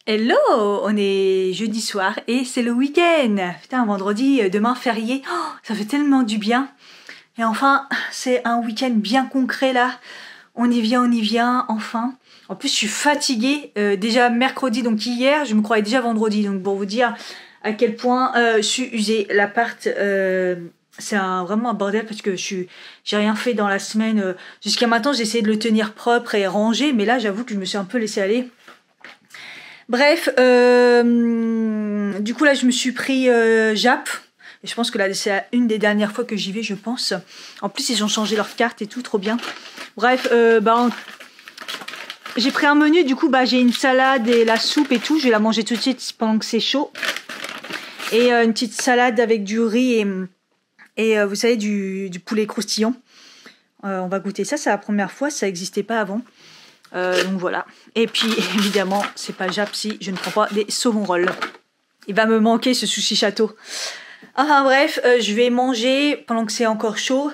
Hello, on est jeudi soir et c'est le week-end. Putain, vendredi, demain férié, oh, ça fait tellement du bien. Et enfin, c'est un week-end bien concret là. On y vient, enfin. En plus, je suis fatiguée. Déjà mercredi, donc hier, je me croyais déjà vendredi. Donc pour vous dire à quel point je suis usée. L'appart, c'est vraiment un bordel parce que j'ai rien fait dans la semaine. Jusqu'à maintenant, j'ai essayé de le tenir propre et rangé, mais là, j'avoue que je me suis un peu laissée aller. Bref, du coup là je me suis pris Jap. Et je pense que là c'est une des dernières fois que j'y vais, je pense. En plus ils ont changé leur carte et tout, trop bien. Bref, j'ai pris un menu, du coup j'ai une salade et la soupe et tout. Je vais la manger tout de suite pendant que c'est chaud. Et une petite salade avec du riz et vous savez du poulet croustillant. On va goûter ça, c'est la première fois, ça n'existait pas avant. Donc voilà. Et puis évidemment, c'est pas Jap si je ne prends pas des saumon rolls. Il va me manquer ce sushi château. Enfin bref, je vais manger pendant que c'est encore chaud.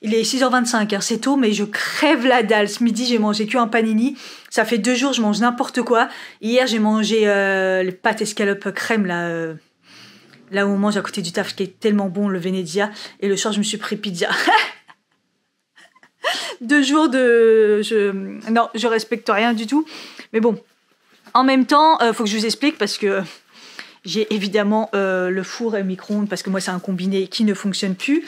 Il est 6h25, hein, c'est tôt, mais je crève la dalle. Ce midi, j'ai mangé qu'un panini. Ça fait 2 jours, je mange n'importe quoi. Hier, j'ai mangé les pâtes escalope crème, là où on mange à côté du taf, qui est tellement bon, le Venezia. Et le soir, je me suis pris pizza. 2 jours non, je respecte rien du tout. Mais bon, en même temps, faut que je vous explique parce que j'ai évidemment le four et le micro-ondes parce que moi, c'est un combiné qui ne fonctionne plus.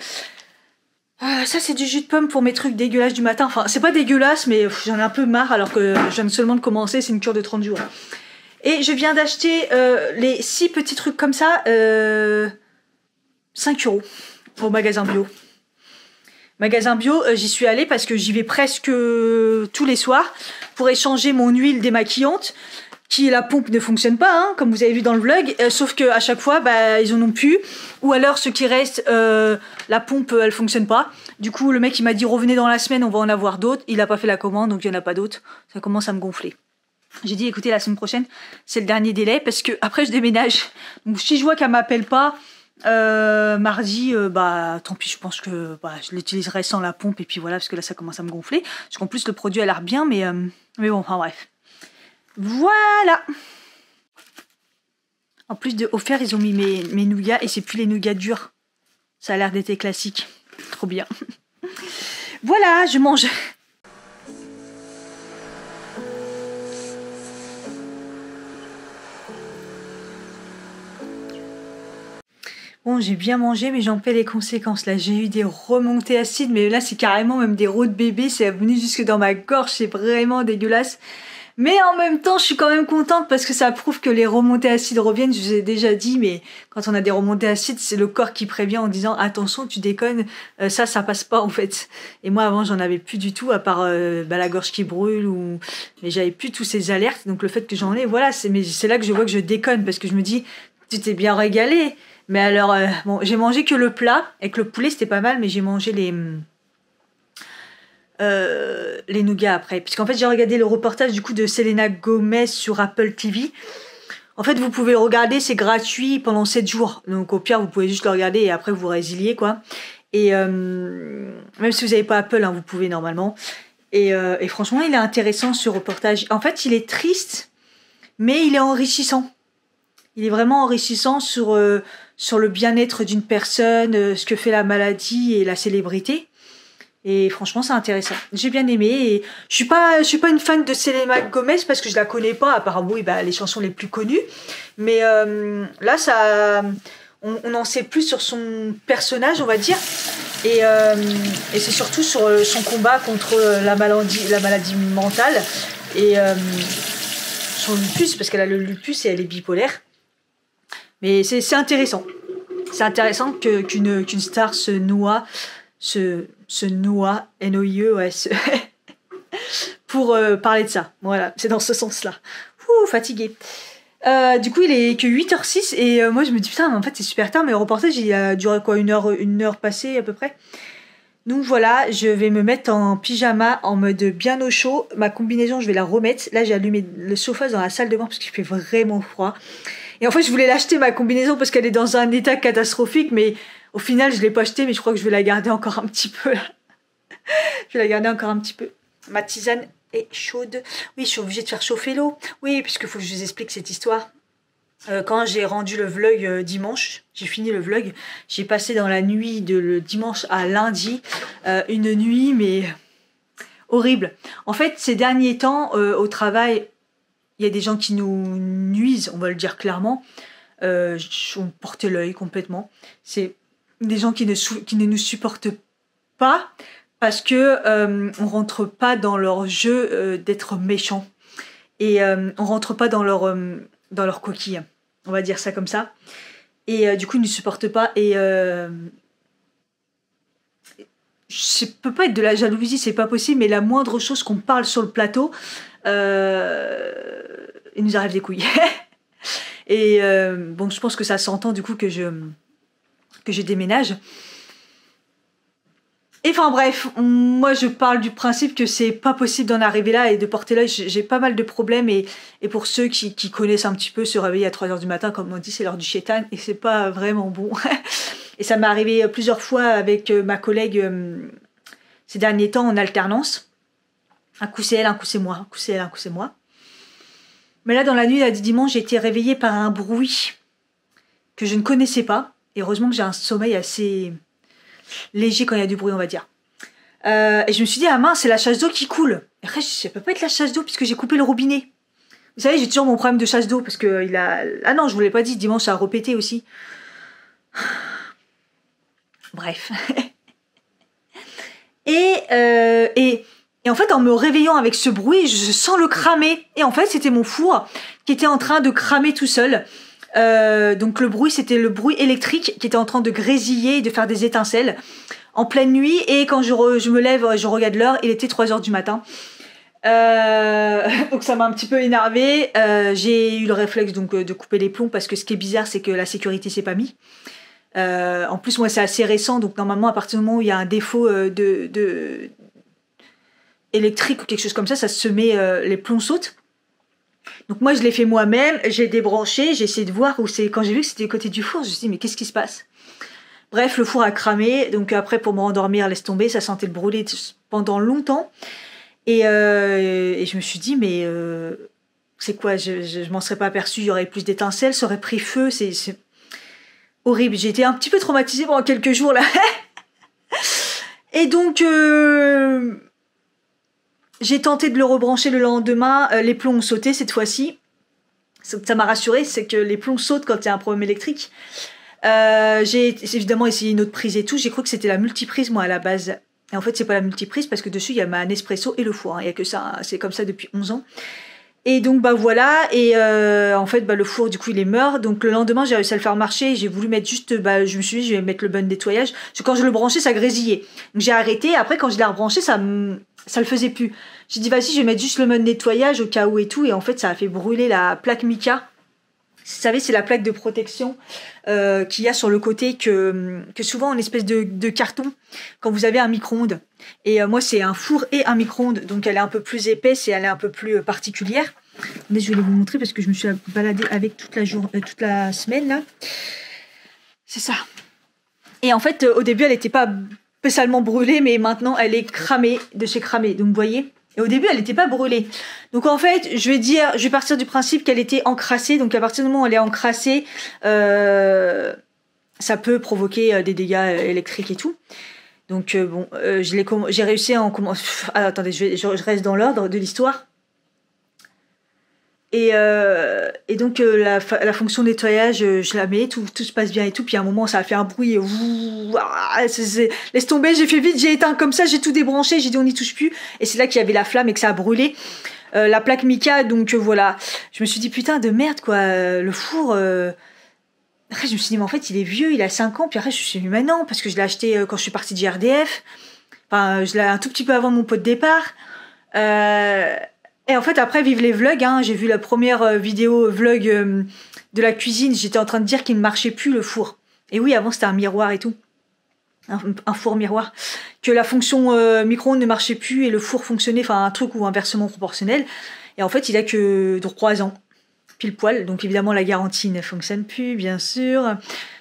Ça, c'est du jus de pomme pour mes trucs dégueulasses du matin. Enfin, c'est pas dégueulasse, mais j'en ai un peu marre alors que je viens seulement de commencer. C'est une cure de 30 jours. Et je viens d'acheter les 6 petits trucs comme ça, 5 € au magasin bio. Magasin bio, j'y suis allée parce que j'y vais presque tous les soirs pour échanger mon huile démaquillante, la pompe ne fonctionne pas, hein, comme vous avez vu dans le vlog, sauf qu'à chaque fois, ils en ont plus, ou alors ce qui reste, la pompe, elle fonctionne pas. Du coup, le mec, il m'a dit, revenez dans la semaine, on va en avoir d'autres. Il a pas fait la commande, donc il y en a pas d'autres. Ça commence à me gonfler. J'ai dit, écoutez, la semaine prochaine, c'est le dernier délai, parce que après je déménage. Donc si je vois qu'elle m'appelle pas, mardi, tant pis, je pense que je l'utiliserai sans la pompe et puis voilà, parce que là ça commence à me gonfler. Parce qu'en plus le produit a l'air bien, mais bon, enfin bref. Voilà. En plus de offert, ils ont mis mes nougats et c'est plus les nougats durs. Ça a l'air d'être classique. Trop bien. Voilà, je mange. Bon, j'ai bien mangé, mais j'en paie les conséquences. Là, j'ai eu des remontées acides, mais là, c'est carrément même des rots de bébé. C'est venu jusque dans ma gorge, c'est vraiment dégueulasse. Mais en même temps, je suis quand même contente parce que ça prouve que les remontées acides reviennent. Je vous ai déjà dit, mais quand on a des remontées acides, c'est le corps qui prévient en disant « Attention, tu déconnes, ça passe pas en fait. » Et moi, avant, j'en avais plus du tout, à part la gorge qui brûle. Mais j'avais plus tous ces alertes. Donc le fait que j'en ai, voilà, c'est là que je vois que je déconne parce que je me dis « Tu t'es bien régalé. » Mais alors, bon, j'ai mangé que le plat. Avec le poulet, c'était pas mal, mais j'ai mangé les nougats après. Puisqu'en fait, j'ai regardé le reportage du coup de Selena Gomez sur Apple TV. En fait, vous pouvez le regarder, c'est gratuit pendant 7 jours. Donc au pire, vous pouvez juste le regarder et après vous résiliez, quoi. Et même si vous n'avez pas Apple, hein, vous pouvez normalement. Et franchement, il est intéressant ce reportage. En fait, il est triste, mais il est enrichissant. Il est vraiment enrichissant sur le bien-être d'une personne, ce que fait la maladie et la célébrité. Et franchement, c'est intéressant. J'ai bien aimé. Et je suis pas une fan de Selena Gomez parce que je la connais pas, à part les chansons les plus connues. Mais là, on en sait plus sur son personnage, on va dire. Et c'est surtout sur son combat contre la maladie mentale et son lupus, parce qu'elle a le lupus et elle est bipolaire. Mais c'est intéressant. C'est intéressant qu'une star se noie, N-O-I-E, ouais, pour parler de ça. Voilà, c'est dans ce sens-là. Fatiguée. Du coup, il est que 8h06 et moi je me dis putain, mais en fait c'est super tard, mais le reportage il a duré quoi, une heure passée à peu près. Donc voilà, je vais me mettre en pyjama en mode bien au chaud. Ma combinaison, je vais la remettre. Là, j'ai allumé le chauffage dans la salle de bain parce qu'il fait vraiment froid. Et en fait, je voulais l'acheter, ma combinaison, parce qu'elle est dans un état catastrophique, mais au final, je ne l'ai pas achetée, mais je crois que je vais la garder encore un petit peu, là. Je vais la garder encore un petit peu. Ma tisane est chaude. Oui, je suis obligée de faire chauffer l'eau. Oui, puisqu'il faut que je vous explique cette histoire. Quand j'ai rendu le vlog dimanche, j'ai fini le vlog, j'ai passé dans la nuit de le dimanche à lundi, une nuit mais horrible. En fait, ces derniers temps, au travail, il y a des gens qui nous nuisent, on va le dire clairement. On portait l'œil complètement. C'est des gens qui ne nous supportent pas parce que on rentre pas dans leur jeu d'être méchant et on rentre pas dans leur coquille. On va dire ça comme ça. Et du coup, ils ne supportent pas et ça peut pas être de la jalousie, c'est pas possible, mais la moindre chose qu'on parle sur le plateau, il nous arrive des couilles. Et bon, je pense que ça s'entend du coup que je déménage. Et enfin bref, moi je parle du principe que c'est pas possible d'en arriver là et de porter l'œil. J'ai pas mal de problèmes et pour ceux qui connaissent un petit peu, se réveiller à 3h du matin, comme on dit, c'est l'heure du chétan et c'est pas vraiment bon. Et ça m'est arrivé plusieurs fois avec ma collègue ces derniers temps en alternance. Un coup c'est elle, un coup c'est moi, un coup c'est elle, un coup c'est moi. Mais là dans la nuit du dimanche, j'ai été réveillée par un bruit que je ne connaissais pas. Et heureusement que j'ai un sommeil assez léger quand il y a du bruit, on va dire. Et je me suis dit, ah mince, c'est la chasse d'eau qui coule. Et après, ça peut pas être la chasse d'eau puisque j'ai coupé le robinet. Vous savez, j'ai toujours mon problème de chasse d'eau parce que il a... Ah non, je vous l'ai pas dit, dimanche ça a repété aussi. Bref. Et en fait, en me réveillant avec ce bruit, je sens le cramer. Et en fait, c'était mon four qui était en train de cramer tout seul. Donc le bruit, c'était le bruit électrique qui était en train de grésiller et de faire des étincelles en pleine nuit. Et quand je me lève, je regarde l'heure, il était 3h du matin. Donc ça m'a un petit peu énervée. J'ai eu le réflexe donc de couper les plombs parce que ce qui est bizarre, c'est que la sécurité s'est pas mis. En plus, moi, c'est assez récent, donc normalement, à partir du moment où il y a un défaut de électrique ou quelque chose comme ça se met, les plombs sautent. Donc moi, je l'ai fait moi-même, j'ai débranché, j'ai essayé de voir où c'est. Quand j'ai vu que c'était du côté du four, je me suis dit, mais qu'est-ce qui se passe? Bref, le four a cramé, donc après, pour me rendormir, laisse tomber, ça sentait le brûler pendant longtemps. Et je me suis dit, mais c'est quoi? Je m'en serais pas aperçue, il y aurait plus d'étincelles, ça aurait pris feu, c'est horrible. J'ai été un petit peu traumatisée pendant quelques jours là. Et donc j'ai tenté de le rebrancher le lendemain. Les plombs ont sauté cette fois-ci. Ça m'a rassurée, c'est que les plombs sautent quand il y a un problème électrique. J'ai évidemment essayé une autre prise et tout. J'ai cru que c'était la multiprise moi à la base. Et en fait c'est pas la multiprise parce que dessus il y a ma Nespresso et le four. Hein. Il y a que ça. Hein. C'est comme ça depuis 11 ans. Et donc bah voilà, et en fait bah, le four du coup il est mort, donc le lendemain j'ai réussi à le faire marcher, j'ai voulu mettre juste, je me suis dit je vais mettre le bon nettoyage, parce que quand je le branchais ça grésillait, donc j'ai arrêté, après quand je l'ai rebranché ça le faisait plus, j'ai dit vas-y je vais mettre juste le bon nettoyage au cas où et tout, et en fait ça a fait brûler la plaque mica. Vous savez, c'est la plaque de protection qu'il y a sur le côté que souvent en espèce de carton quand vous avez un micro-ondes. Et moi, c'est un four et un micro-ondes, donc elle est un peu plus épaisse et elle est un peu plus particulière. Mais je vais vous montrer parce que je me suis baladée avec toute la semaine là. C'est ça. Et en fait, au début, elle n'était pas spécialement brûlée, mais maintenant, elle est cramée de chez cramé. Donc, vous voyez. Et au début, elle n'était pas brûlée. Donc en fait, je vais partir du principe qu'elle était encrassée. Donc à partir du moment où elle est encrassée, ça peut provoquer des dégâts électriques et tout. Donc bon, j'ai réussi à en commencer. Attendez, je reste dans l'ordre de l'histoire. Et donc la fonction nettoyage, je la mets, tout se passe bien et tout. Puis à un moment, ça a fait un bruit. Laisse tomber, j'ai fait vite, j'ai éteint comme ça, j'ai tout débranché, j'ai dit on n'y touche plus. Et c'est là qu'il y avait la flamme et que ça a brûlé la plaque mica. Donc voilà, je me suis dit putain de merde quoi, le four. Après je me suis dit mais en fait il est vieux, il a 5 ans. Puis après je me suis dit mais non, parce que je l'ai acheté quand je suis partie de JRDF. Enfin je l'ai un tout petit peu avant mon pot de départ. Et en fait, après, vive les vlogs, hein, j'ai vu la première vidéo vlog de la cuisine, j'étais en train de dire qu'il ne marchait plus le four. Et oui, avant, c'était un miroir et tout. Un four miroir. Que la fonction micro-ondes ne marchait plus et le four fonctionnait, enfin, un truc ou inversement proportionnel. Et en fait, il a que 3 ans, pile poil. Donc, évidemment, la garantie ne fonctionne plus, bien sûr.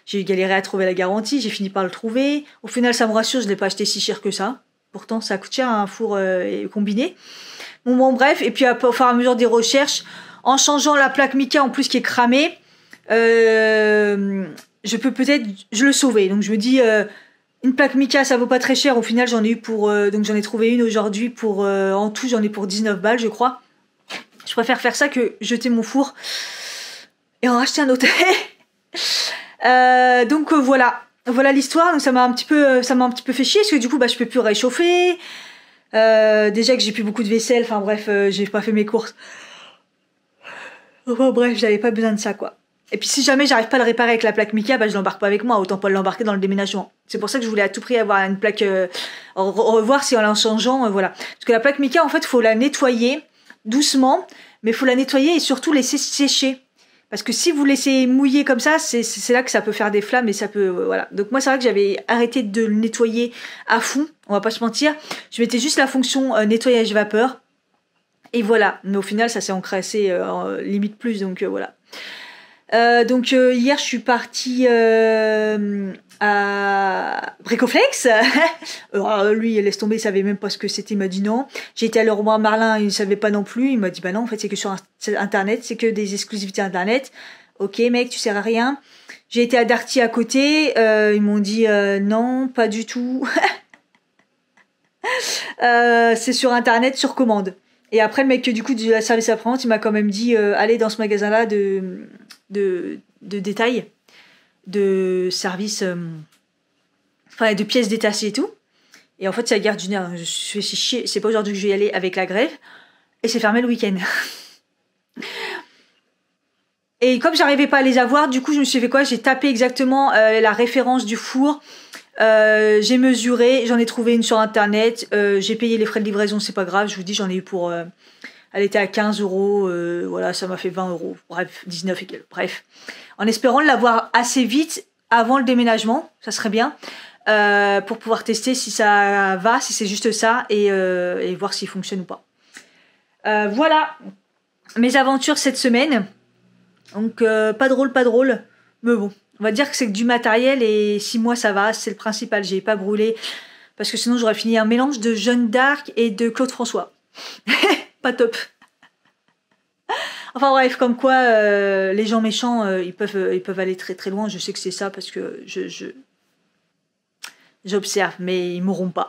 J'ai galéré à trouver la garantie, j'ai fini par le trouver. Au final, ça me rassure, je ne l'ai pas acheté si cher que ça. Pourtant, ça coûte cher un four combiné. Bon, bref, et puis au fur et à mesure des recherches, en changeant la plaque Mica en plus qui est cramée, je peux peut-être je le sauver. Donc je me dis, une plaque Mica ça vaut pas très cher. Au final, j'en ai eu pour. Donc j'en ai trouvé une aujourd'hui pour. En tout, j'en ai pour 19 balles, je crois. Je préfère faire ça que jeter mon four et en racheter un autre. Donc voilà. Voilà l'histoire. Donc ça m'a un petit peu fait chier parce que du coup, je peux plus réchauffer. Déjà que j'ai plus beaucoup de vaisselle. Enfin bref, j'ai pas fait mes courses. Enfin bref, j'avais pas besoin de ça quoi. Et puis si jamais j'arrive pas à le réparer avec la plaque Mica, je l'embarque pas avec moi, autant pas l'embarquer dans le déménagement. C'est pour ça que je voulais à tout prix avoir une plaque, revoir si en la changeant, voilà. Parce que la plaque Mica, en fait, faut la nettoyer doucement, mais faut la nettoyer et surtout laisser sécher. Parce que si vous laissez mouiller comme ça, c'est là que ça peut faire des flammes et ça peut, voilà. Donc moi, c'est vrai que j'avais arrêté de le nettoyer à fond, on va pas se mentir. Je mettais juste la fonction nettoyage vapeur. Et voilà. Mais au final, ça s'est encrassé limite plus, donc voilà. Donc hier je suis partie à Bricoflex. Lui laisse tomber, il savait même pas ce que c'était, il m'a dit non. J'ai été à Leroy Merlin, il ne savait pas non plus, il m'a dit bah non en fait c'est que sur internet, c'est que des exclusivités internet. Ok mec, tu sers à rien. J'ai été à Darty à côté, ils m'ont dit non pas du tout. C'est sur internet sur commande. Et après le mec du coup de la service après-vente il m'a quand même dit allez dans ce magasin là de détail, de service, enfin de pièces détachées et tout. Et en fait c'est la gare du Nord. Je suis chier, c'est pas aujourd'hui que je vais y aller avec la grève. Et c'est fermé le week-end. Et comme j'arrivais pas à les avoir, du coup je me suis fait quoi? J'ai tapé exactement la référence du four. J'ai mesuré, j'en ai trouvé une sur internet, j'ai payé les frais de livraison, c'est pas grave, je vous dis j'en ai eu pour elle était à 15 euros, voilà, ça m'a fait 20 euros, bref, 19 et quelques, bref, en espérant l'avoir assez vite avant le déménagement, ça serait bien, pour pouvoir tester si ça va, si c'est juste ça, et voir s'il fonctionne ou pas. Voilà mes aventures cette semaine, donc pas drôle, mais bon. On va dire que c'est que du matériel et 6 mois ça va, c'est le principal. J'ai pas brûlé parce que sinon j'aurais fini un mélange de Jeanne d'Arc et de Claude François. Pas top. Enfin bref, comme quoi les gens méchants ils peuvent aller très très loin. Je sais que c'est ça parce que j'observe, mais ils mourront pas.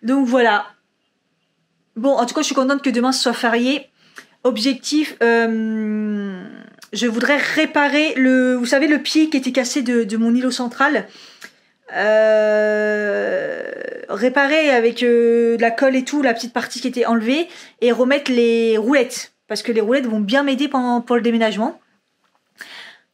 Donc voilà. Bon, en tout cas, je suis contente que demain ce soit férié. Objectif, je voudrais réparer vous savez, le pied qui était cassé de mon îlot central. Réparer avec de la colle et tout, la petite partie qui était enlevée, et remettre les roulettes. Parce que les roulettes vont bien m'aider pour le déménagement.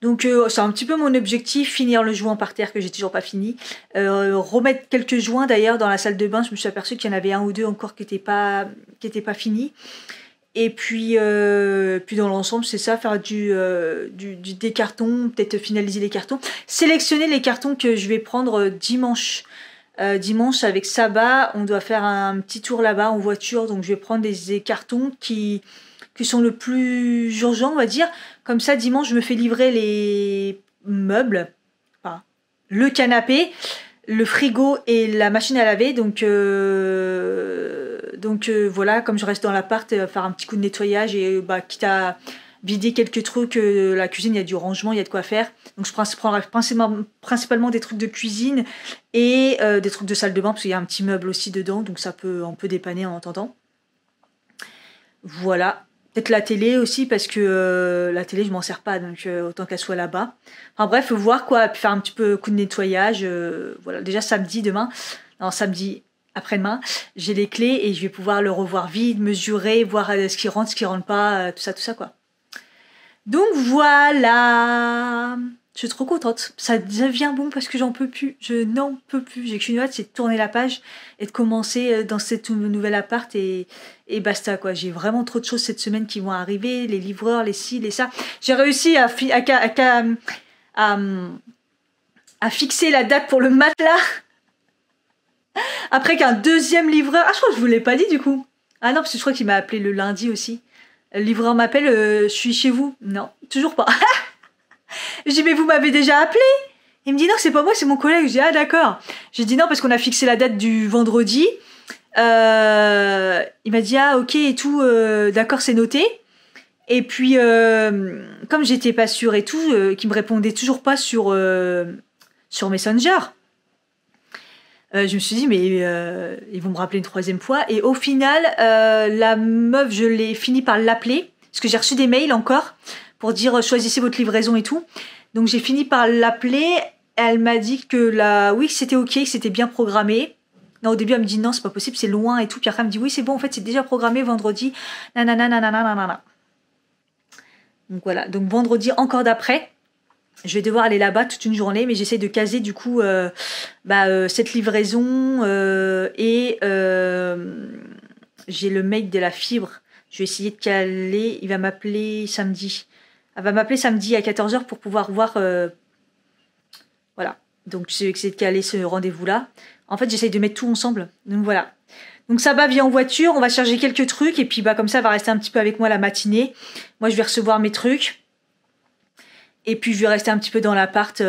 Donc c'est un petit peu mon objectif, finir le joint par terre que j'ai toujours pas fini. Remettre quelques joints d'ailleurs dans la salle de bain, je me suis aperçue qu'il y en avait un ou deux encore qui étaient pas finis. Et puis dans l'ensemble, c'est ça, faire des cartons, peut-être finaliser les cartons. Sélectionner les cartons que je vais prendre dimanche. Dimanche, avec Saba, on doit faire un petit tour là-bas en voiture. Donc je vais prendre des cartons qui sont le plus urgent, on va dire. Comme ça, dimanche, je me fais livrer les meubles. Enfin, le canapé, le frigo et la machine à laver. Donc voilà, comme je reste dans l'appart, faire un petit coup de nettoyage et quitte à vider quelques trucs, la cuisine, il y a du rangement, il y a de quoi faire. Donc je prendrai principalement des trucs de cuisine et des trucs de salle de bain parce qu'il y a un petit meuble aussi dedans, donc ça peut un peu dépanner en attendant. Voilà. Peut-être la télé aussi parce que la télé je m'en sers pas, donc autant qu'elle soit là-bas. Enfin bref, voir quoi, puis faire un petit peu coup de nettoyage. Voilà, déjà samedi après-demain, j'ai les clés et je vais pouvoir le revoir vide, mesurer, voir ce qui rentre pas, tout ça quoi. Donc voilà, je suis trop contente. Ça devient bon parce que j'en peux plus. Je n'en peux plus. J'ai qu'une hâte, c'est de tourner la page et de commencer dans cette nouvelle appart et basta quoi. J'ai vraiment trop de choses cette semaine qui vont arriver, les livreurs, les ci, les ça. J'ai réussi à fixer la date pour le matelas. Après qu'un deuxième livreur... Ah, je crois que je vous l'ai pas dit du coup. Ah non, parce que je crois qu'il m'a appelé le lundi aussi. Le livreur m'appelle, je suis chez vous. Non, toujours pas. Je dis, mais vous m'avez déjà appelé? Il me dit, non, c'est pas moi, c'est mon collègue. Je dis, ah d'accord. J'ai dit non, parce qu'on a fixé la date du vendredi. Il m'a dit ah ok et tout, d'accord c'est noté. Et puis comme j'étais pas sûre et tout, qu'il me répondait toujours pas sur Messenger. Je me suis dit mais ils vont me rappeler une troisième fois. Et au final, la meuf, je l'ai fini par l'appeler parce que j'ai reçu des mails encore pour dire choisissez votre livraison et tout. Donc j'ai fini par l'appeler. Elle m'a dit que oui, c'était ok, que c'était bien programmé. Non, au début, elle me dit non, c'est pas possible, c'est loin et tout. Puis après, elle me dit oui, c'est bon, en fait, c'est déjà programmé vendredi. Nanana, nanana, nanana. Donc voilà, donc vendredi encore d'après, je vais devoir aller là-bas toute une journée, mais j'essaie de caser du coup cette livraison et j'ai le mec de la fibre. Je vais essayer de caler, il va m'appeler samedi. Elle va m'appeler samedi à 14h pour pouvoir voir. Voilà, donc je vais essayer de caler ce rendez-vous-là. En fait, j'essaye de mettre tout ensemble. Donc voilà. Donc Saba vient en voiture, on va charger quelques trucs et puis comme ça, elle va rester un petit peu avec moi la matinée. Moi, je vais recevoir mes trucs. Et puis, je vais rester un petit peu dans l'appart.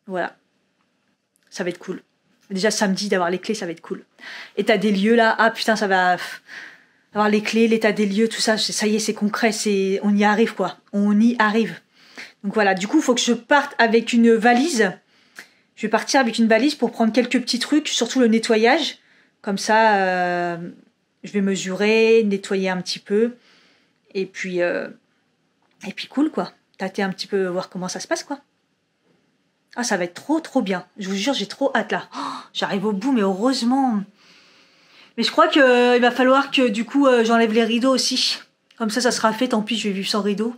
Voilà. Ça va être cool. Déjà, samedi, d'avoir les clés, ça va être cool. État des lieux, là. Ah, putain, ça va... Avoir les clés, l'état des lieux, tout ça. Ça y est, c'est concret. On y arrive, quoi. On y arrive. Donc voilà. Du coup, il faut que je parte avec une valise. Je vais partir avec une valise pour prendre quelques petits trucs, surtout le nettoyage. Comme ça, je vais mesurer, nettoyer un petit peu. Et puis cool, quoi. Tâter un petit peu, voir comment ça se passe, quoi. Ah, ça va être trop, trop bien. Je vous jure, j'ai trop hâte, là. Oh, j'arrive au bout, mais heureusement. Mais je crois qu'il va falloir que, du coup, j'enlève les rideaux aussi. Comme ça sera fait. Tant pis, je vais vivre sans rideaux.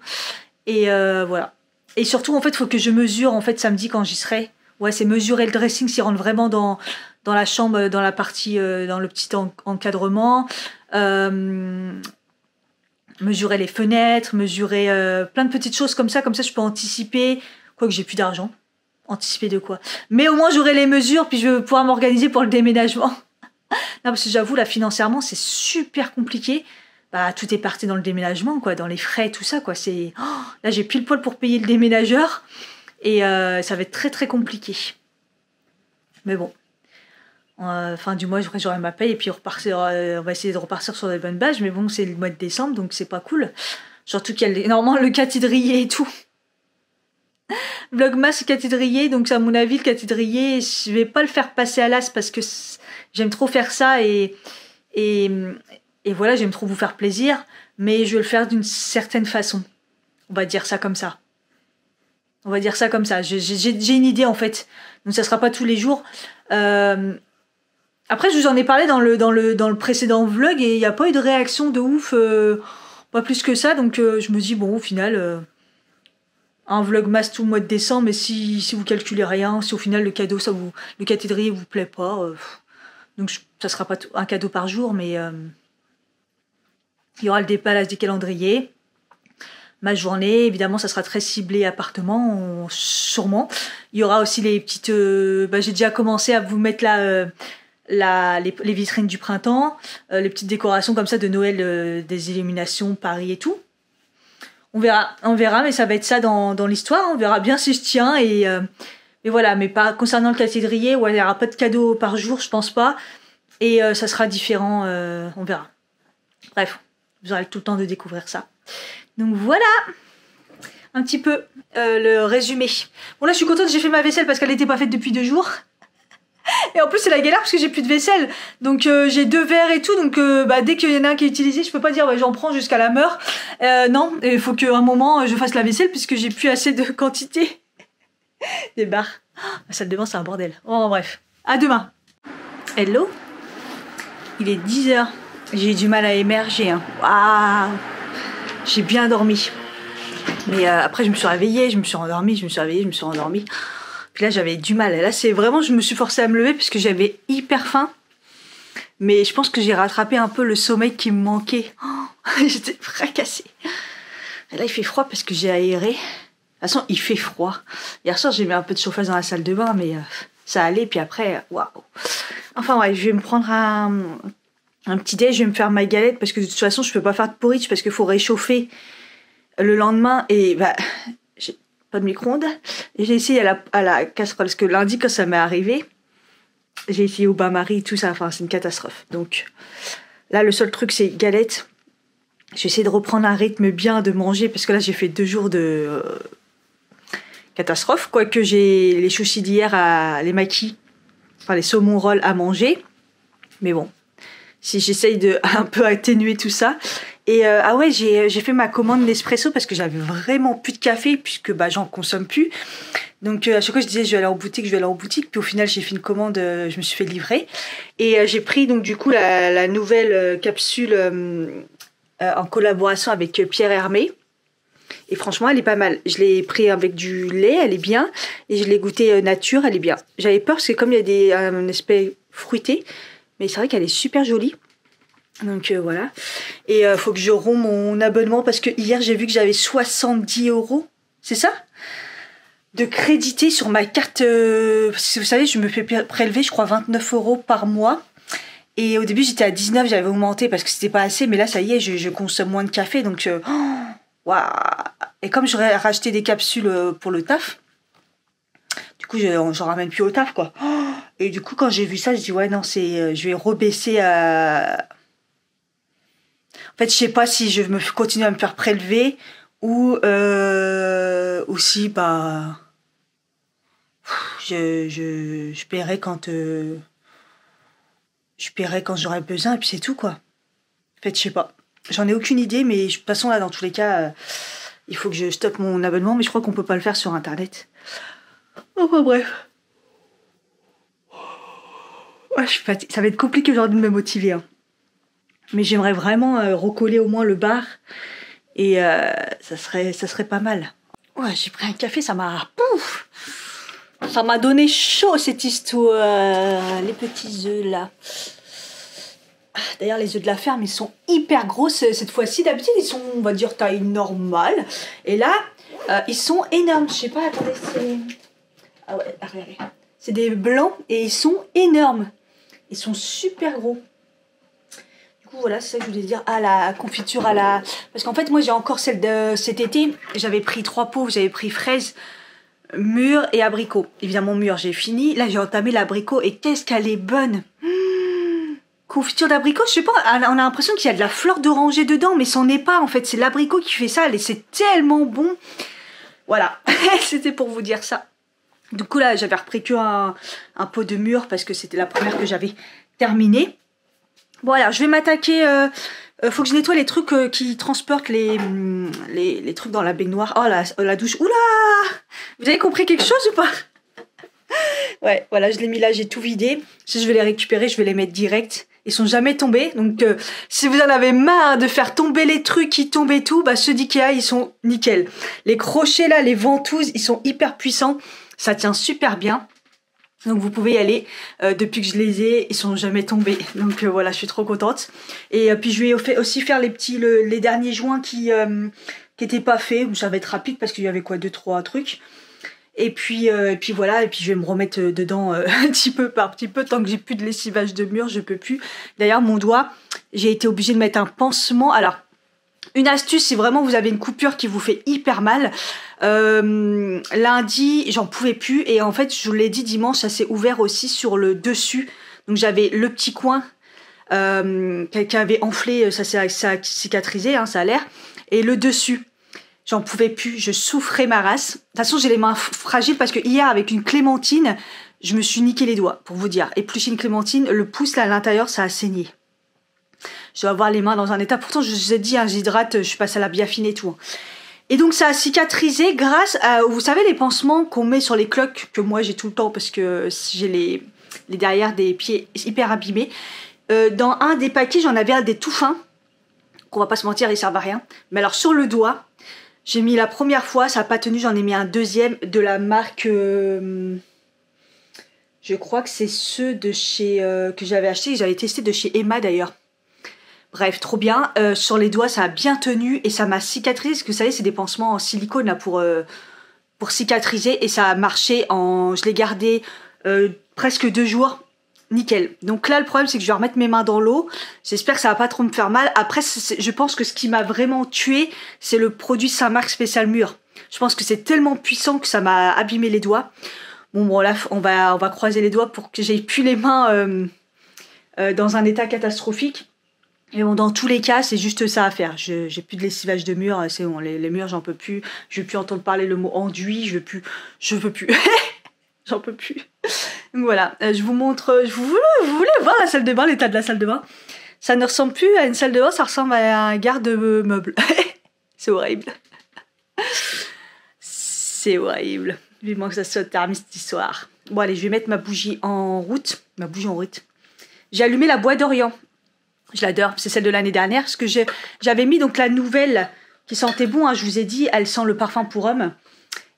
Et voilà. Et surtout, en fait, il faut que je mesure, en fait, samedi, quand j'y serai. Ouais, c'est mesurer le dressing s'il rentre vraiment dans la chambre, dans la partie, dans le petit encadrement. Mesurer les fenêtres, mesurer plein de petites choses comme ça je peux anticiper. Quoique j'ai plus d'argent. Anticiper de quoi? Mais au moins j'aurai les mesures, puis je vais pouvoir m'organiser pour le déménagement. Non, parce que j'avoue, là, financièrement, c'est super compliqué. Bah, tout est parti dans le déménagement, quoi, dans les frais, tout ça, quoi. Là, j'ai pile poil pour payer le déménageur. Et ça va être très très compliqué. Mais bon. Fin du mois, j'aurai ma paye et puis on va essayer de repartir sur des bonnes bases. Mais bon, c'est le mois de décembre, donc c'est pas cool. Surtout qu'il y a normalement le cathédrier et tout. Vlogmas cathédrier, donc à mon avis, le cathédrier, je vais pas le faire passer à l'as parce que j'aime trop faire ça et voilà, j'aime trop vous faire plaisir. Mais je vais le faire d'une certaine façon. On va dire ça comme ça. On va dire ça comme ça. J'ai une idée en fait. Donc ça sera pas tous les jours. Après, je vous en ai parlé dans le précédent vlog et il n'y a pas eu de réaction de ouf. Pas plus que ça. Donc je me dis, bon, au final, un vlogmas tout le mois de décembre, mais si vous calculez rien, si au final le cadeau, le cathédrier vous plaît pas, donc ça sera pas un cadeau par jour, mais il y aura le dépalage des calendriers. Ma journée, évidemment, ça sera très ciblé appartement, sûrement. Il y aura aussi les petites... j'ai déjà commencé à vous mettre les vitrines du printemps, les petites décorations comme ça de Noël, des illuminations, Paris et tout. On verra, mais ça va être ça dans l'histoire. On verra bien si je tiens. Et voilà, mais pas concernant le cathédrier, ouais, il n'y aura pas de cadeau par jour, je pense pas. Et ça sera différent, on verra. Bref, vous aurez tout le temps de découvrir ça. Donc voilà, un petit peu le résumé. Bon là je suis contente, j'ai fait ma vaisselle parce qu'elle n'était pas faite depuis 2 jours. Et en plus c'est la galère parce que j'ai plus de vaisselle. Donc j'ai 2 verres et tout, donc dès qu'il y en a un qui est utilisé, je peux pas dire j'en prends jusqu'à la meure. Non, il faut qu'à un moment je fasse la vaisselle puisque j'ai plus assez de quantité. Des barres. La salle de bain c'est un bordel. Oh bref, à demain. Hello. Il est 10h. J'ai du mal à émerger. Hein. Waouh. J'ai bien dormi. Mais après, je me suis réveillée, je me suis endormie, je me suis réveillée, je me suis endormie. Puis là, j'avais du mal. Et là, c'est vraiment, je me suis forcée à me lever parce que j'avais hyper faim. Mais je pense que j'ai rattrapé un peu le sommeil qui me manquait. Oh, j'étais fracassée. Et là, il fait froid parce que j'ai aéré. De toute façon, il fait froid. Hier soir, j'ai mis un peu de chauffage dans la salle de bain, mais ça allait. Puis après, waouh. Enfin, ouais, je vais me prendre un petit déj, je vais me faire ma galette parce que de toute façon je peux pas faire de porridge parce qu'il faut réchauffer le lendemain et j'ai pas de micro-ondes et j'ai essayé à la casserole parce que lundi quand ça m'est arrivé J'ai essayé au bain-marie, tout ça, enfin c'est une catastrophe. Donc là le seul truc c'est galette. J'ai essayé de reprendre un rythme bien de manger parce que là j'ai fait 2 jours de catastrophe. Quoique j'ai les sushis d'hier, les maquis, enfin les saumon rolls à manger. Mais bon, si j'essaye de un peu atténuer tout ça. Et ah ouais, j'ai fait ma commande Nespresso parce que j'avais vraiment plus de café puisque bah, j'en consomme plus. Donc à chaque fois je disais je vais aller en boutique, je vais aller en boutique. Puis au final j'ai fait une commande, je me suis fait livrer. Et j'ai pris donc du coup la nouvelle capsule en collaboration avec Pierre Hermé. Et franchement elle est pas mal. Je l'ai pris avec du lait, elle est bien. Et je l'ai goûté nature, elle est bien. J'avais peur parce que comme il y a un aspect fruité, mais c'est vrai qu'elle est super jolie. Donc voilà. Et faut que je romps mon abonnement parce que hier j'ai vu que j'avais 70 €. C'est ça? De crédité sur ma carte. Si vous savez, je me fais prélever, je crois, 29 € par mois. Et au début j'étais à 19, j'avais augmenté parce que c'était pas assez. Mais là ça y est, je consomme moins de café. Donc waouh. Et comme j'aurais racheté des capsules pour le taf, du coup j'en ramène plus au taf quoi. Et du coup quand j'ai vu ça, je dis ouais non, je vais rebaisser à... En fait, je sais pas si je me continue à me faire prélever ou si bah je paierai quand j'aurai besoin et puis c'est tout quoi. En fait, je sais pas. J'en ai aucune idée, mais de toute façon là, dans tous les cas, il faut que je stoppe mon abonnement, mais je crois qu'on peut pas le faire sur internet. Enfin bref. Ouais, je suis fatiguée. Ça va être compliqué aujourd'hui de me motiver. Hein. Mais j'aimerais vraiment recoller au moins le bar. Et ça serait pas mal. Ouais, j'ai pris un café, ça m'a... Pouf, ça m'a donné chaud cette histoire. Les petits œufs là. D'ailleurs, les œufs de la ferme, ils sont hyper gros cette fois-ci. D'habitude, ils sont, on va dire, taille normale. Et là, ils sont énormes. Je sais pas, attendez, c'est... Ah ouais, regardez. C'est des blancs et ils sont énormes. Ils sont super gros. Du coup, voilà, c'est ça que je voulais dire. Ah, la confiture à la... Parce qu'en fait, moi, j'ai encore celle de cet été. J'avais pris 3 pots. J'avais pris fraises, mûres et abricots. Évidemment, mûres, j'ai fini. Là, j'ai entamé l'abricot. Et qu'est-ce qu'elle est bonne. Confiture d'abricot, je sais pas, on a l'impression qu'il y a de la fleur d'oranger dedans, mais c'en est pas, en fait. C'est l'abricot qui fait ça. Et c'est tellement bon. Voilà. C'était pour vous dire ça. Du coup, là, j'avais repris que un pot de mûres parce que c'était la première que j'avais terminée. Bon alors je vais m'attaquer, faut que je nettoie les trucs qui transportent les trucs dans la baignoire. Oh la douche, oula. Vous avez compris quelque chose ou pas? Ouais, voilà, je l'ai mis là, j'ai tout vidé. Si je vais les récupérer, je vais les mettre direct. Ils sont jamais tombés, donc si vous en avez marre de faire tomber les trucs qui tombent et tout, bah ceux d'Ikea, ils sont nickel. Les crochets là, les ventouses, ils sont hyper puissants. Ça tient super bien. Donc vous pouvez y aller, depuis que je les ai, ils sont jamais tombés. Donc voilà, je suis trop contente. Et puis je vais aussi faire les derniers joints qui étaient pas faits. Ça va être rapide parce qu'il y avait quoi, 2-3 trucs. Et puis voilà, et puis je vais me remettre dedans un petit peu par petit peu. Tant que j'ai plus de lessivage de mur, je peux plus. D'ailleurs mon doigt, j'ai été obligée de mettre un pansement. Alors une astuce, si vraiment vous avez une coupure qui vous fait hyper mal, lundi j'en pouvais plus et en fait je vous l'ai dit, dimanche ça s'est ouvert aussi sur le dessus, donc j'avais le petit coin qui avait enflé, ça a cicatrisé, hein, ça a l'air, et le dessus j'en pouvais plus, je souffrais ma race. De toute façon j'ai les mains fragiles parce que hier avec une clémentine je me suis niqué les doigts pour vous dire, éplucher une clémentine, le pouce là à l'intérieur ça a saigné. Je dois avoir les mains dans un état. Pourtant, je vous ai dit, hein, j'hydrate, je passe à la biafine et tout. Et donc, ça a cicatrisé grâce à, vous savez, les pansements qu'on met sur les cloques, que moi j'ai tout le temps parce que j'ai les derrière des pieds hyper abîmés. Dans un des paquets, j'en avais un des tout fins, qu'on va pas se mentir, ils servent à rien. Mais alors, sur le doigt, j'ai mis la première fois, ça n'a pas tenu, j'en ai mis un deuxième de la marque... je crois que c'est ceux de chez que j'avais acheté, j'avais testé de chez Emma d'ailleurs. Bref, trop bien. Sur les doigts, ça a bien tenu et ça m'a cicatrisé. Parce que vous savez, c'est des pansements en silicone là pour cicatriser. Et ça a marché je l'ai gardé presque 2 jours. Nickel. Donc là, le problème, c'est que je vais remettre mes mains dans l'eau. J'espère que ça va pas trop me faire mal. Après, je pense que ce qui m'a vraiment tué, c'est le produit Saint-Marc Spécial Mûr. Je pense que c'est tellement puissant que ça m'a abîmé les doigts. Bon là, on va croiser les doigts pour que j'aie plus les mains dans un état catastrophique. Et bon, dans tous les cas, c'est juste ça à faire. J'ai plus de lessivage de murs, c'est bon, les murs, j'en peux plus. Je veux plus entendre parler le mot enduit, je veux plus. J'en peux plus. Donc voilà, je vous montre, vous voulez voir la salle de bain, l'état de la salle de bain. Ça ne ressemble plus à une salle de bain, ça ressemble à un garde-meuble. C'est horrible. C'est horrible. Vivement que ça soit terminé cette histoire. Bon allez, je vais mettre ma bougie en route. J'ai allumé la boîte d'Orient. Je l'adore, c'est celle de l'année dernière. Parce que j'avais mis donc la nouvelle qui sentait bon, hein, je vous ai dit, elle sent le parfum pour homme.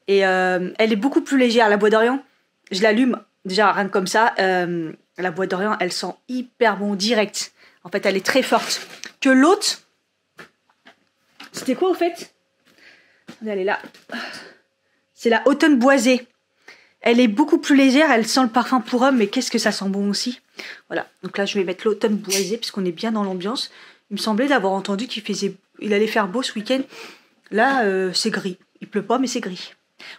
Et elle est beaucoup plus légère, la boîte d'Orient. Je l'allume, déjà rien que comme ça. La boîte d'Orient, elle sent hyper bon, direct. En fait, elle est très forte. Que l'autre, c'était quoi au fait? Elle est là. C'est la automne boisée. Elle est beaucoup plus légère, elle sent le parfum pour homme, mais qu'est-ce que ça sent bon aussi. Voilà, donc là je vais mettre l'automne boisée, puisqu'on est bien dans l'ambiance. Il me semblait d'avoir entendu il allait faire beau ce week-end. Là, c'est gris. Il pleut pas, mais c'est gris.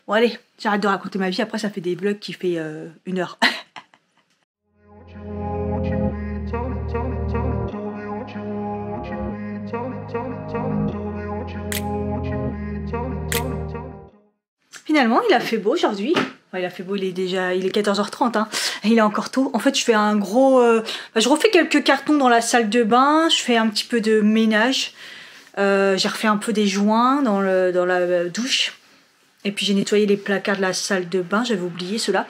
Bon allez, j'arrête de raconter ma vie, après ça fait des vlogs qui fait 1 heure. Finalement, il a fait beau aujourd'hui. Ouais, il a fait beau, il est 14h30. Hein. Il est encore tôt. En fait, je fais un gros... je refais quelques cartons dans la salle de bain. Je fais un petit peu de ménage. J'ai refait un peu des joints dans la douche. Et puis j'ai nettoyé les placards de la salle de bain. J'avais oublié ceux-là.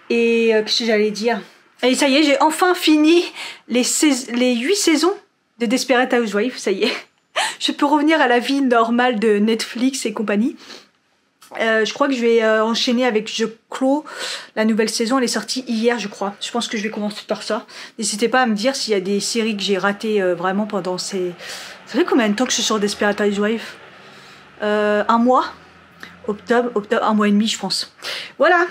Qu'est-ce que j'allais dire? Et ça y est, j'ai enfin fini les 8 saisons de Desperate Housewives. Ça y est. Je peux revenir à la vie normale de Netflix et compagnie. Je crois que je vais enchaîner avec Je clôt. La nouvelle saison, elle est sortie hier, je crois. Je pense que je vais commencer par ça. N'hésitez pas à me dire s'il y a des séries que j'ai ratées vraiment pendant ces... Ça fait combien de temps que je suis sur Desperate Housewives? 1 mois. Octobre, 1 mois et demi, je pense. Voilà.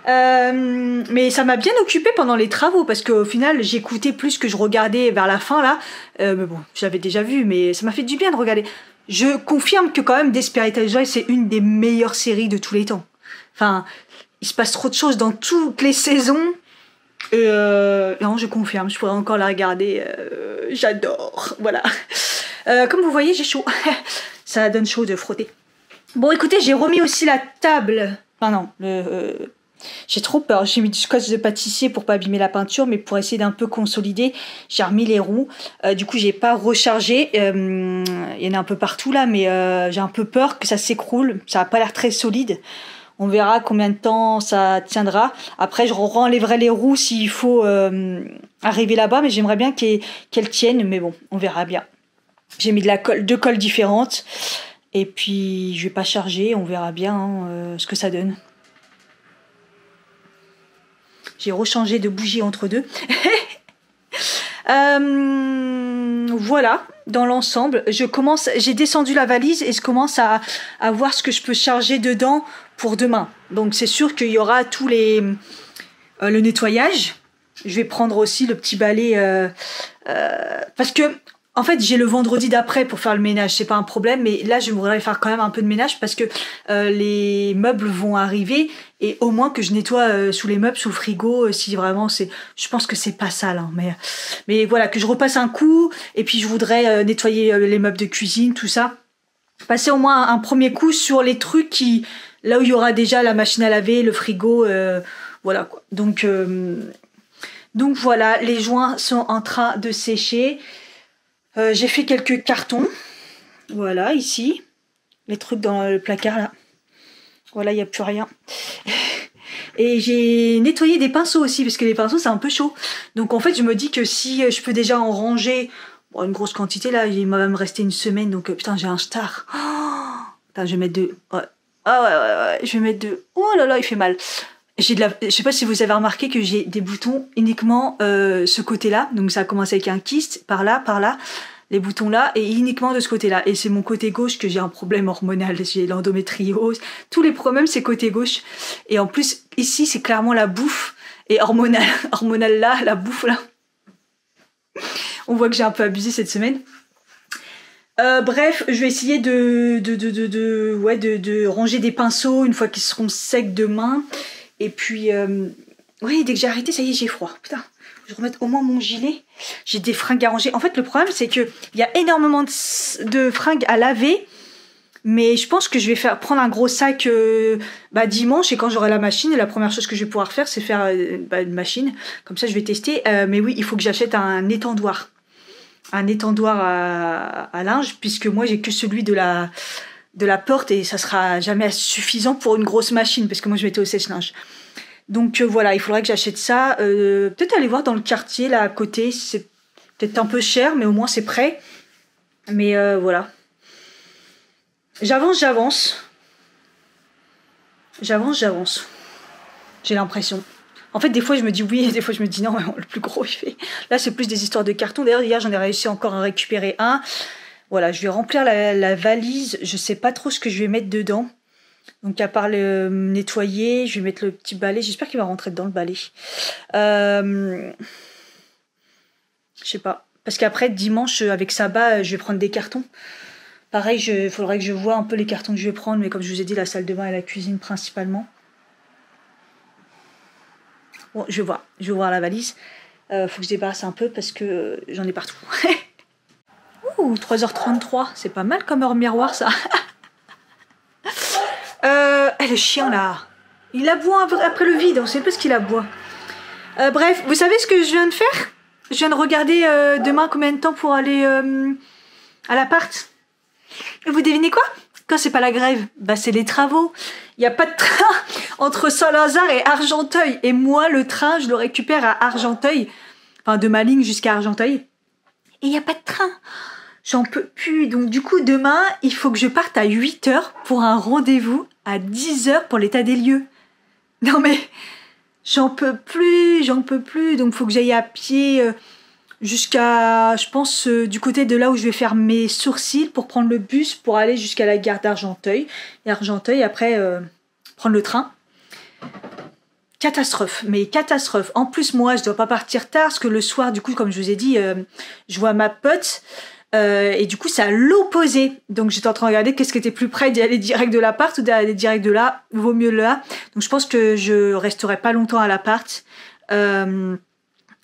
Mais ça m'a bien occupée pendant les travaux parce qu'au final j'écoutais plus que je regardais vers la fin là. Mais bon, j'avais déjà vu, mais ça m'a fait du bien de regarder. Je confirme que quand même Desperate Housewives c'est une des meilleures séries de tous les temps. Enfin, il se passe trop de choses dans toutes les saisons. Non, je confirme, je pourrais encore la regarder. J'adore. Voilà. Comme vous voyez, j'ai chaud. Ça donne chaud de frotter. Bon, écoutez, j'ai remis aussi la table. Enfin non, j'ai trop peur. J'ai mis du scotch de pâtissier pour pas abîmer la peinture, mais pour essayer d'un peu consolider, j'ai remis les roues. Du coup, j'ai pas rechargé. Il y en a un peu partout là, mais j'ai un peu peur que ça s'écroule. Ça a pas l'air très solide. On verra combien de temps ça tiendra. Après, je renlèverai les roues s'il faut arriver là-bas, mais j'aimerais bien qu'elles tiennent. Mais bon, on verra bien. J'ai mis deux colles différentes. Et puis, je vais pas charger. On verra bien ce que ça donne. J'ai rechangé de bougie entre deux. Voilà, dans l'ensemble, j'ai descendu la valise et je commence à voir ce que je peux charger dedans pour demain. Donc c'est sûr qu'il y aura le nettoyage. Je vais prendre aussi le petit balai parce que en fait, j'ai le vendredi d'après pour faire le ménage, c'est pas un problème, mais là, je voudrais faire quand même un peu de ménage parce que les meubles vont arriver et au moins que je nettoie sous les meubles, sous le frigo, si vraiment c'est... Je pense que c'est pas sale, hein, mais voilà, que je repasse un coup et puis je voudrais nettoyer les meubles de cuisine, tout ça. Passer au moins un premier coup sur les trucs là où il y aura déjà la machine à laver, le frigo, voilà quoi. Donc voilà, les joints sont en train de sécher. J'ai fait quelques cartons, voilà, ici, les trucs dans le placard, là. Voilà, il n'y a plus rien. Et j'ai nettoyé des pinceaux aussi, parce que les pinceaux, c'est un peu chaud. Donc, en fait, je me dis que si je peux déjà en ranger une grosse quantité, là, il va me rester 1 semaine, donc, putain, j'ai un star. Oh, putain, je vais mettre 2. Ouais. Ah ouais, je vais mettre 2. Oh là là, il fait mal. Je sais pas si vous avez remarqué que j'ai des boutons uniquement ce côté-là. Donc ça a commencé avec un kyste, par là, les boutons là, et uniquement de ce côté-là. Et c'est mon côté gauche que j'ai un problème hormonal. J'ai l'endométriose. Tous les problèmes, c'est côté gauche. Et en plus, ici, c'est clairement la bouffe. Et hormonal là, la bouffe là. On voit que j'ai un peu abusé cette semaine. Bref, je vais essayer de ranger des pinceaux une fois qu'ils seront secs demain. Et puis, oui, dès que j'ai arrêté, ça y est, j'ai froid. Putain, je vais remettre au moins mon gilet. J'ai des fringues à ranger. En fait, le problème, c'est qu'il y a énormément de fringues à laver. Mais je pense que je vais prendre un gros sac dimanche. Et quand j'aurai la machine, la première chose que je vais pouvoir faire, c'est faire une machine. Comme ça, je vais tester. Mais oui, il faut que j'achète un étendoir. Un étendoir à linge, puisque moi j'ai que celui de la porte et ça sera jamais suffisant pour une grosse machine, parce que moi je mettais au sèche-linge. Donc voilà, il faudrait que j'achète ça. Peut-être aller voir dans le quartier là à côté, c'est peut-être un peu cher, mais au moins c'est prêt. Mais voilà. J'avance. J'ai l'impression. En fait, des fois, je me dis oui, et des fois, je me dis non, le plus gros, il fait. Là, c'est plus des histoires de carton. D'ailleurs, hier, j'en ai réussi encore à récupérer un. Voilà, je vais remplir la valise. Je sais pas trop ce que je vais mettre dedans. Donc, à part le nettoyer, je vais mettre le petit balai. J'espère qu'il va rentrer dedans, le balai. Je sais pas. Parce qu'après, dimanche, avec Saba, je vais prendre des cartons. Pareil, il faudrait que je voie un peu les cartons que je vais prendre. Mais comme je vous ai dit, la salle de bain et la cuisine principalement. Bon, je vais voir la valise. Faut que je débarrasse un peu parce que j'en ai partout. Ouh, 3h33, c'est pas mal comme heure miroir ça. Le chien là, il aboie après le vide, on sait pas ce qu'il aboie. Bref, vous savez ce que je viens de faire? Je viens de regarder demain combien de temps pour aller à l'appart. Et vous devinez quoi? Quand c'est pas la grève, bah c'est les travaux. Il n'y a pas de train entre Saint-Lazare et Argenteuil. Et moi, le train, je le récupère à Argenteuil. Enfin, de ma ligne jusqu'à Argenteuil. Et il n'y a pas de train. J'en peux plus. Donc du coup, demain, il faut que je parte à 8h pour un rendez-vous à 10h pour l'état des lieux. Non mais, j'en peux plus. Donc il faut que j'aille à pied jusqu'à, je pense, du côté de là où je vais faire mes sourcils pour prendre le bus pour aller jusqu'à la gare d'Argenteuil. Et Argenteuil, après, prendre le train. Catastrophe, mais catastrophe. En plus, moi, je dois pas partir tard parce que le soir, du coup, comme je vous ai dit, je vois ma pote. Et du coup, c'est à l'opposé. Donc, j'étais en train de regarder qu'est-ce qui était plus près d'y aller direct de l'appart ou d'aller direct de là. Vaut mieux là. Donc, je pense que je resterai pas longtemps à l'appart.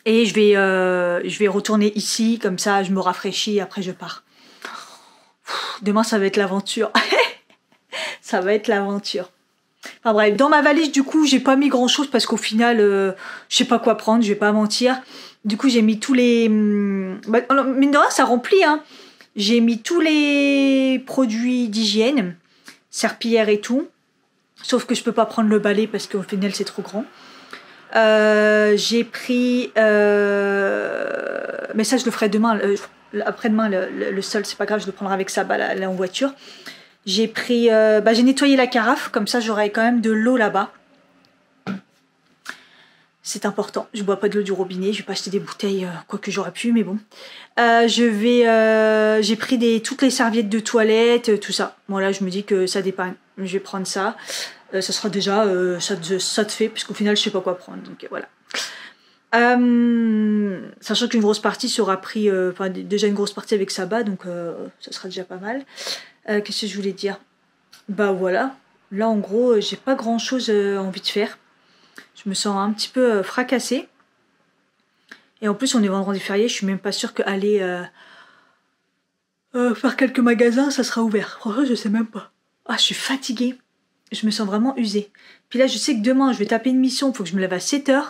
Et je vais retourner ici, comme ça je me rafraîchis et après je pars. Demain ça va être l'aventure. Ça va être l'aventure. Enfin bref, dans ma valise du coup j'ai pas mis grand chose parce qu'au final je sais pas quoi prendre, je vais pas mentir. Du coup j'ai mis tous les... mine de rien ça remplit hein. J'ai mis tous les produits d'hygiène, serpillière et tout. Sauf que je peux pas prendre le balai parce qu'au final c'est trop grand. J'ai pris mais ça je le ferai demain après-demain le sol c'est pas grave, je le prendrai avec ça là en voiture. J'ai pris j'ai nettoyé la carafe comme ça j'aurai quand même de l'eau là-bas, c'est important. Je bois pas de l'eau du robinet, je vais pas acheter des bouteilles quoique j'aurais pu mais bon. J'ai pris toutes les serviettes de toilette, tout ça. Bon là je me dis que ça dépanne, je vais prendre ça. Ça sera déjà ça de fait puisqu'au final je sais pas quoi prendre donc voilà. Sachant qu'une grosse partie sera pris déjà une grosse partie avec Saba donc ça sera déjà pas mal. Qu'est-ce que je voulais dire? Bah voilà, là en gros j'ai pas grand chose envie de faire. Je me sens un petit peu fracassée et en plus on est vendredi férié, je suis même pas sûre qu'aller faire quelques magasins ça sera ouvert. Franchement je sais même pas. Ah je suis fatiguée. Je me sens vraiment usée. Puis là, je sais que demain, je vais taper une mission. Il faut que je me lève à 7h.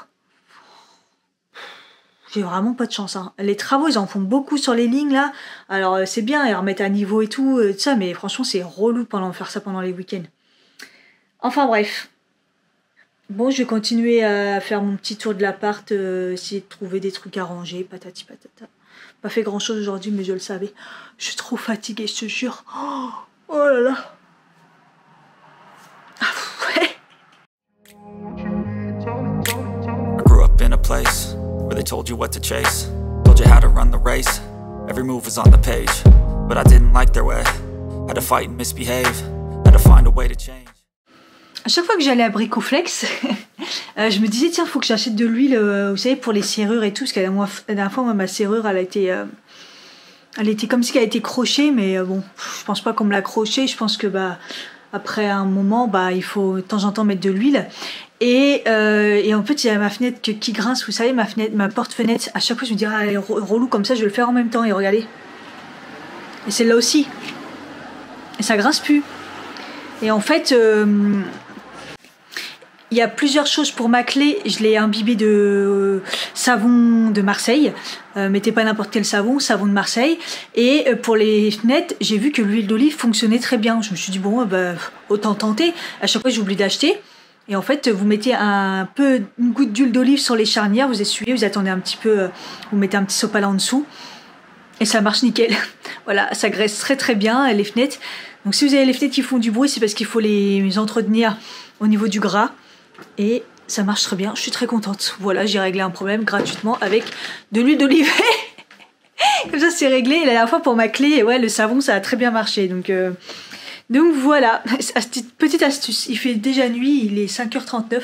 J'ai vraiment pas de chance. Hein. Les travaux, ils en font beaucoup sur les lignes, là. Alors, c'est bien, ils remettent à niveau et tout, ça. Mais franchement, c'est relou faire ça pendant les week-ends. Enfin, bref. Bon, je vais continuer à faire mon petit tour de l'appart. Essayer de trouver des trucs à ranger. Patati patata. Pas fait grand-chose aujourd'hui, mais je le savais. Je suis trop fatiguée, je te jure. Oh là là. I grew up in a place where they told you what to chase, told you how to run the race, every move was on the page, but I didn't like their way, had to fight and misbehave, had to find a way to change. À chaque fois que j'allais à Bricoflex, je me disais tiens, faut que j'achète de l'huile, vous savez, pour les serrures et tout, parce que la dernière fois, moi, ma serrure, elle a été Elle était comme si elle a été crochée, mais bon, je pense pas qu'on me l'a crochée. Je pense que après un moment, il faut de temps en temps mettre de l'huile. Et en fait, il y a ma fenêtre qui grince, vous savez, ma porte-fenêtre. À chaque fois, je me dis, ah, elle est relou comme ça, je vais le faire en même temps. Et regardez. Et celle-là aussi. Et ça grince plus. Et en fait, il y a plusieurs choses pour ma clé. Je l'ai imbibée de savon de Marseille. Mettez pas n'importe quel savon de Marseille. Et pour les fenêtres, j'ai vu que l'huile d'olive fonctionnait très bien. Je me suis dit, bon, autant tenter. À chaque fois, j'oublie d'acheter. Et en fait, vous mettez une goutte d'huile d'olive sur les charnières, vous essuyez, vous attendez un petit peu, vous mettez un petit sopalin en dessous. Et ça marche nickel. Voilà, ça graisse très très bien les fenêtres. Donc si vous avez les fenêtres qui font du bruit, c'est parce qu'il faut les entretenir au niveau du gras. Et ça marche très bien, je suis très contente. Voilà, j'ai réglé un problème gratuitement avec de l'huile d'olive. Comme ça, c'est réglé. Et la dernière fois pour ma clé, ouais, le savon, ça a très bien marché. Donc voilà, petite astuce. Il fait déjà nuit, il est 5h39.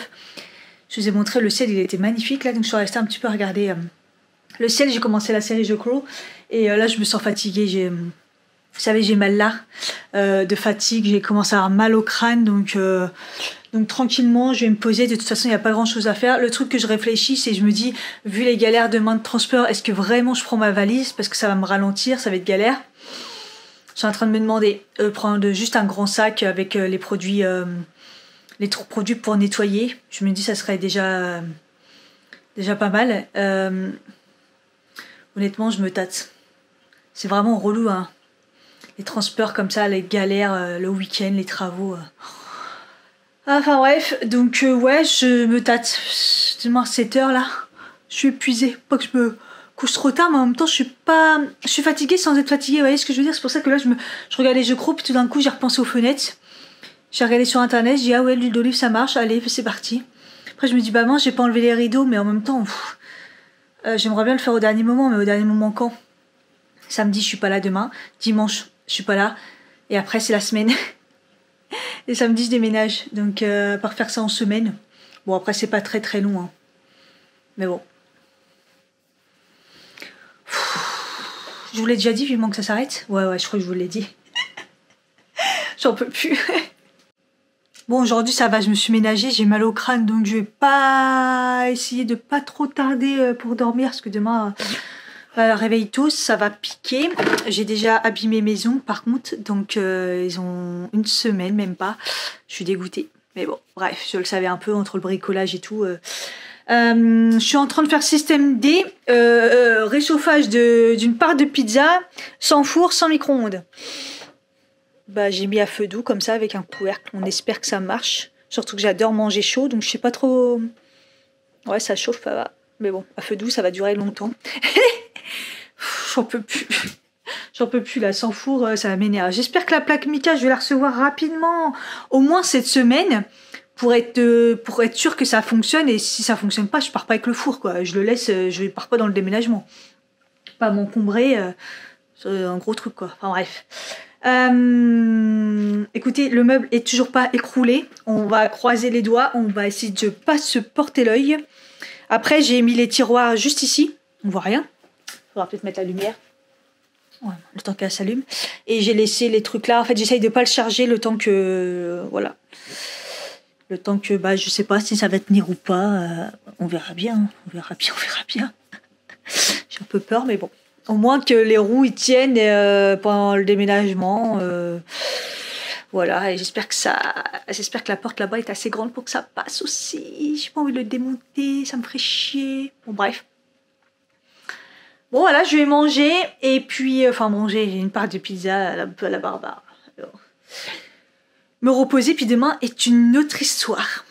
Je vous ai montré le ciel, il était magnifique là. Donc je suis restée un petit peu à regarder le ciel. J'ai commencé la série The Crow. Et là, je me sens fatiguée. Vous savez, j'ai mal là de fatigue. J'ai commencé à avoir mal au crâne. Donc tranquillement, je vais me poser. De toute façon, il n'y a pas grand-chose à faire. Le truc que je réfléchis, c'est je me dis, vu les galères de main de transport, est-ce que vraiment je prends ma valise? Parce que ça va me ralentir, ça va être galère. Je suis en train de me demander prendre juste un grand sac avec les produits pour nettoyer. Je me dis ça serait déjà pas mal. Honnêtement, je me tâte. C'est vraiment relou, hein. Les transports comme ça, les galères, le week-end, les travaux. Enfin bref, donc ouais, je me tâte. Demain 7h là, je suis épuisée. Pas que je me couche trop tard, mais en même temps, je suis fatiguée sans être fatiguée. Vous voyez ce que je veux dire? C'est pour ça que là, je regardais The Crow, puis tout d'un coup, j'ai repensé aux fenêtres. J'ai regardé sur internet, j'ai dit, ah ouais, l'huile d'olive, ça marche, allez, c'est parti. Après, je me dis, mince, j'ai pas enlevé les rideaux, mais en même temps, j'aimerais bien le faire au dernier moment, mais au dernier moment quand? Samedi, je suis pas là demain. Dimanche, je suis pas là. Et après, c'est la semaine. Et samedi, je déménage. Donc, par faire ça en semaine. Bon, après, c'est pas très très long, hein. Mais bon. Je vous l'ai déjà dit, vivement que ça s'arrête. Ouais, je crois que je vous l'ai dit. J'en peux plus. Bon, aujourd'hui, ça va, je me suis ménagée, j'ai mal au crâne, donc je vais pas essayer de pas trop tarder pour dormir, parce que demain, réveil tôt, ça va piquer. J'ai déjà abîmé mes ongles, par contre, donc ils ont une semaine, même pas. Je suis dégoûtée. Mais bon, bref, je le savais un peu, entre le bricolage et tout. Je suis en train de faire système D, réchauffage d'une part de pizza, sans four, sans micro-ondes. J'ai mis à feu doux comme ça avec un couvercle. On espère que ça marche. Surtout que j'adore manger chaud, donc je sais pas trop. Ouais, ça chauffe, ça va. Mais bon, à feu doux, ça va durer longtemps. J'en peux plus. J'en peux plus là, sans four, ça va m'énerver. J'espère que la plaque Mica, je vais la recevoir rapidement, au moins cette semaine, pour être sûr que ça fonctionne. Et si ça fonctionne pas, je pars pas avec le four, quoi. Je le laisse, je pars pas dans le déménagement. Pas m'encombrer, c'est un gros truc, quoi. Enfin bref. Écoutez, le meuble est toujours pas écroulé. On va croiser les doigts. On va essayer de pas se porter l'œil. Après, j'ai mis les tiroirs juste ici. On voit rien. Il faudra peut-être mettre la lumière. Ouais, le temps qu'elle s'allume. Et j'ai laissé les trucs là. En fait, j'essaye de pas le charger le temps que... voilà. Le temps que... je sais pas si ça va tenir ou pas. On verra bien. On verra bien. J'ai un peu peur, mais bon. Au moins que les roues y tiennent pendant le déménagement. Voilà, et j'espère que la porte là-bas est assez grande pour que ça passe aussi. J'ai pas envie de le démonter, ça me ferait chier. Bon, bref. Bon, voilà, je vais manger. Et puis, manger une part de pizza un peu à la barbare. Alors, me reposer, puis demain est une autre histoire.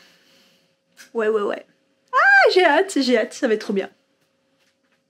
Ouais. Ah, j'ai hâte, ça va être trop bien.